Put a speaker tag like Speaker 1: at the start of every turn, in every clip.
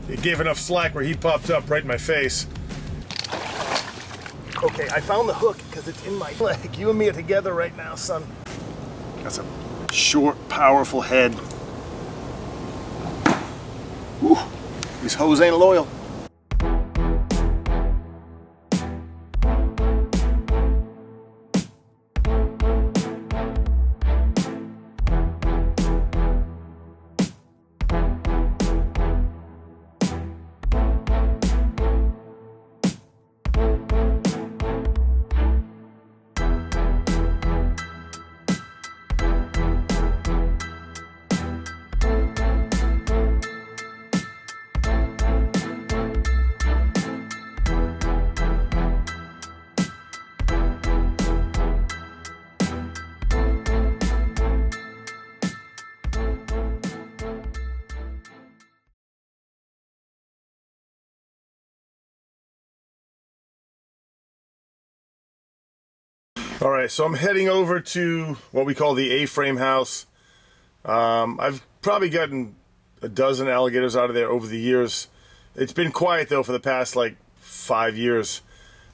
Speaker 1: it gave enough slack where he popped up right in my face.
Speaker 2: Okay, I found the hook because it's in my leg. You and me are together right now, son.
Speaker 1: That's a short, powerful head. Whew. These hoes ain't loyal. All right, so I'm heading over to what we call the A-frame house. I've probably gotten a dozen alligators out of there over the years. It's been quiet though for the past like 5 years.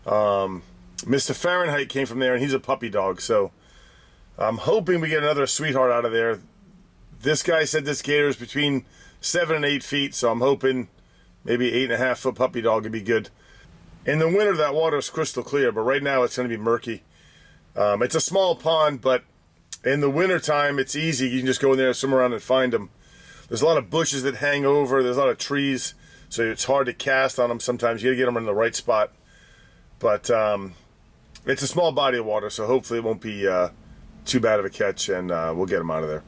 Speaker 1: Mr. Fahrenheit came from there and he's a puppy dog, so I'm hoping we get another sweetheart out of there. This guy said this gator is between 7 and 8 feet, so I'm hoping maybe 8.5 foot puppy dog would be good. In the winter that water is crystal clear, but right now it's going to be murky. It's a small pond, but in the winter time it's easy. You can just go in there, swim around and find them. There's a lot of bushes that hang over. There's a lot of trees, so it's hard to cast on them sometimes. You gotta get them in the right spot. But it's a small body of water, so hopefully it won't be too bad of a catch, and we'll get them out of there.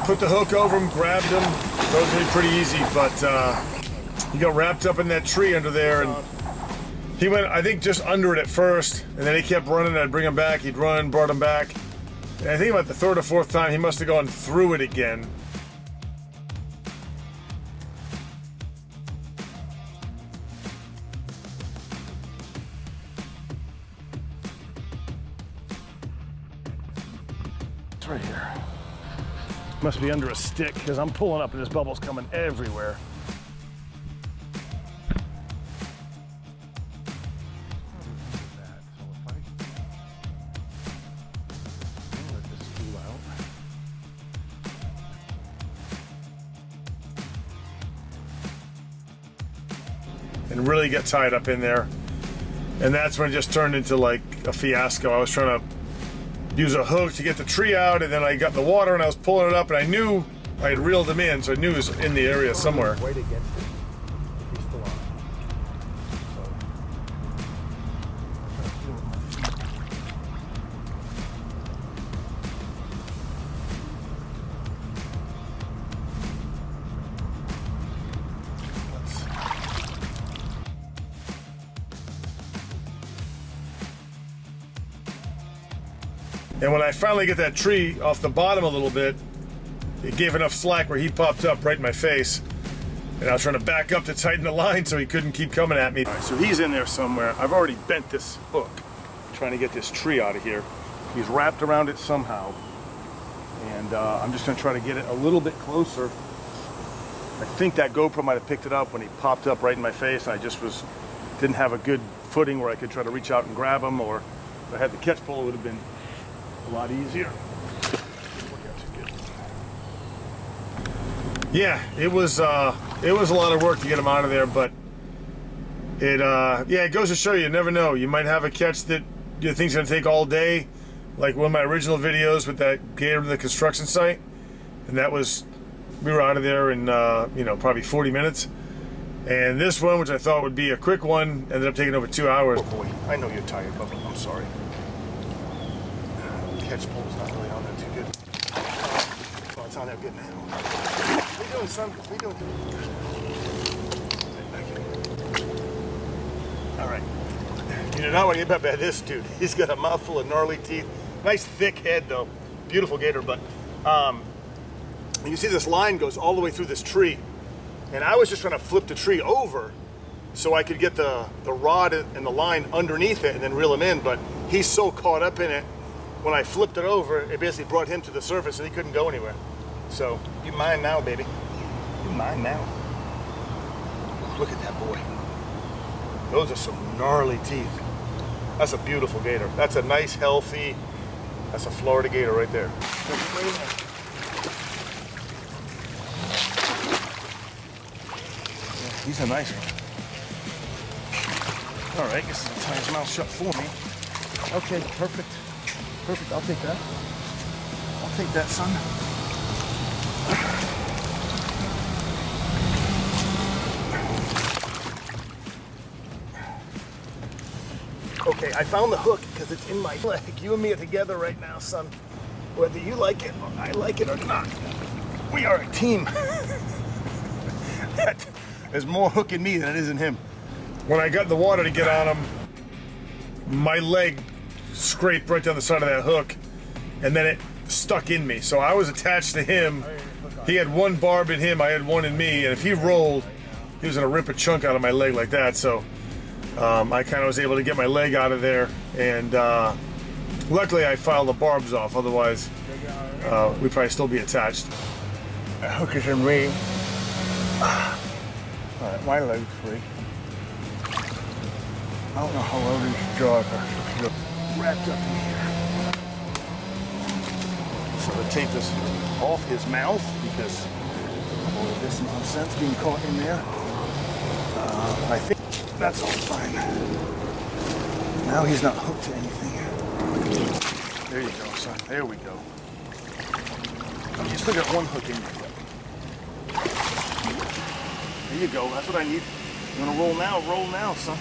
Speaker 1: Put the hook over him, grabbed him. Those were pretty easy, but he got wrapped up in that tree under there, and he went, I think, just under it at first, and then he kept running. I'd bring him back, he'd run, brought him back. And I think about the third or fourth time, he must have gone through it again. It's right here. Must be under a stick because I'm pulling up and there's bubbles coming everywhere. And really get tied up in there. And that's when it just turned into like a fiasco. I was trying to use a hook to get the tree out, and then I got in the water and I was pulling it up, and I knew I had reeled him in, so I knew he was in the area somewhere.
Speaker 2: Right against it. He's still on.
Speaker 1: And when I finally get that tree off the bottom a little bit, it gave enough slack where he popped up right in my face. And I was trying to back up to tighten the line so he couldn't keep coming at me. All right, so he's in there somewhere. I've already bent this hook, trying to get this tree out of here. He's wrapped around it somehow. And I'm just gonna try to get it a little bit closer. I think that GoPro might have picked it up when he popped up right in my face, and I just didn't have a good footing where I could try to reach out and grab him, or if I had the catch pole, it would have been a lot easier. Yeah, it was a lot of work to get him out of there, but it goes to show you never know. You might have a catch that you think's gonna take all day, like one of my original videos with that gator to the construction site, and that was, we were out of there in probably 40 minutes. And this one, which I thought would be a quick one, ended up taking over 2 hours.
Speaker 2: Oh boy, I know you're tired, Bubba. I'm sorry. Catch pole's not really on there too good. Oh, it's on there good now. What are you doing, son? What are you doing? All right. You do not want to get up at this dude. He's got a mouthful of gnarly teeth. Nice thick head though. beautiful gator, but you can see this line goes all the way through this tree. And I was just trying to flip the tree over so I could get the rod and the line underneath it and then reel him in, but he's so caught up in it, when I flipped it over, it basically brought him to the surface and he couldn't go anywhere. So, you mine now, baby. You mine now. Look at that boy. Those are some gnarly teeth. That's a beautiful gator. That's a nice, healthy, that's a Florida gator right there. He's a nice one. All right, guess I'll tie his mouth shut for me. Okay, perfect. Perfect, I'll take that. I'll take that, son. Okay, I found the hook because it's in my leg. You and me are together right now, son. Whether you like it or I like it or not, we are a team. There's more hook in me than it is in him.
Speaker 1: When I got in the water to get on him, my leg scraped right down the side of that hook, and then it stuck in me. So I was attached to him. He had one barb in him, I had one in me, and if he rolled, he was gonna rip a chunk out of my leg like that. So I kind of was able to get my leg out of there, and luckily I filed the barbs off. Otherwise, we'd probably still be attached.
Speaker 2: The hook is in me. All right, my leg's free. I don't know how well these jaws are wrapped up in here. So the tape is off his mouth because of all of this nonsense being caught in there. I think that's all fine. Now he's not hooked to anything. There you go, son. There we go. You still got one hook in you. There you go. That's what I need. You want to roll now? Roll now, son.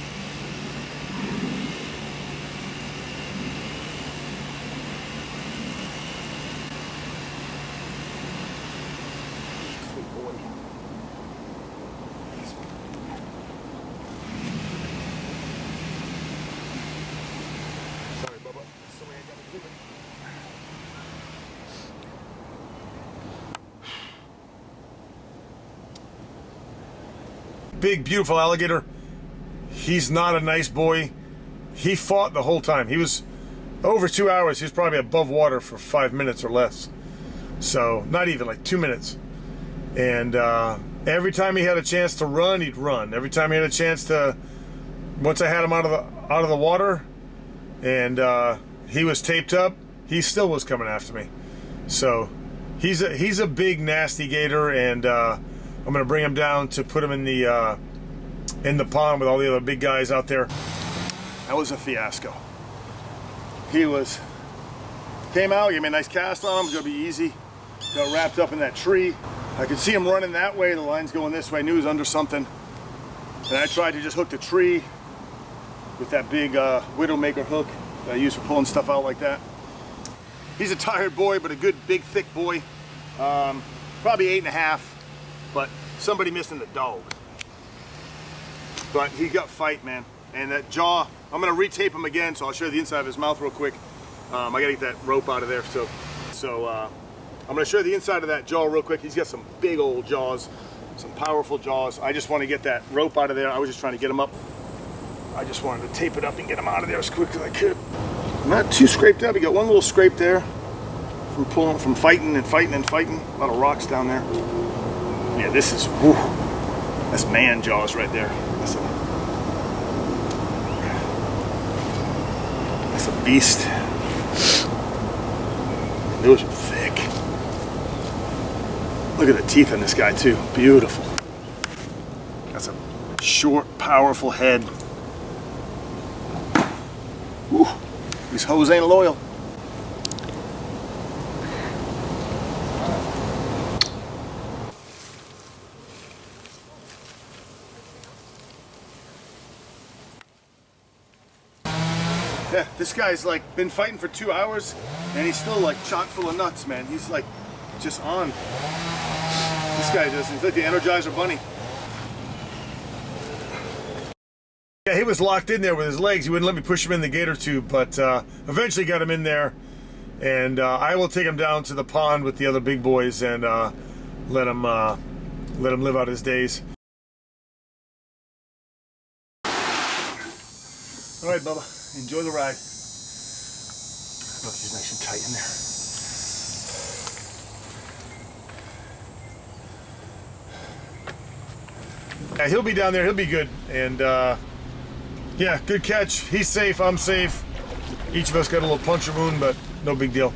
Speaker 2: Sweet boy. Sorry, Bubba. That's the way I gotta do it.
Speaker 1: Big, beautiful alligator. He's not a nice boy. He fought the whole time. He was over 2 hours. He was probably above water for 5 minutes or less. So not even, like 2 minutes. And every time he had a chance to run, he'd run. Every time he had a chance to, once I had him out of the water, and he was taped up, he still was coming after me. So he's a big, nasty gator, and I'm gonna bring him down to put him in the pond with all the other big guys out there.
Speaker 2: That was a fiasco. He came out, gave me a nice cast on him, it was gonna be easy. Got wrapped up in that tree. I could see him running that way, the line's going this way, I knew he was under something. And I tried to just hook the tree with that big Widowmaker hook that I use for pulling stuff out like that. He's a tired boy, but a good, big, thick boy. Probably 8.5, but somebody missing the dog. But he got fight, man. And that jaw, I'm gonna retape him again, so I'll show you the inside of his mouth real quick. I gotta get that rope out of there. So I'm gonna show you the inside of that jaw real quick. He's got some big old jaws, some powerful jaws. I just wanna get that rope out of there. I was just trying to get him up. I just wanted to tape it up and get him out of there as quick as I could. Not too scraped up. He got one little scrape there from fighting and fighting and fighting. A lot of rocks down there. Yeah, this is, whew, that's man jaws right there. That's a beast. Those are thick. Look at the teeth on this guy too. Beautiful. That's a short, powerful head. Whew. These hoes ain't loyal. Yeah, this guy's like been fighting for 2 hours and he's still like chock full of nuts, man. He's like just on. This guy doesn't, he's like the Energizer Bunny.
Speaker 1: Yeah, he was locked in there with his legs. He wouldn't let me push him in the gator tube, but eventually got him in there. And I will take him down to the pond with the other big boys and let him live out his days. All right, Bubba, enjoy the ride. Look, he's nice and tight in there. Yeah, he'll be down there. He'll be good. And yeah, good catch. He's safe. I'm safe. Each of us got a little puncture wound, but no big deal.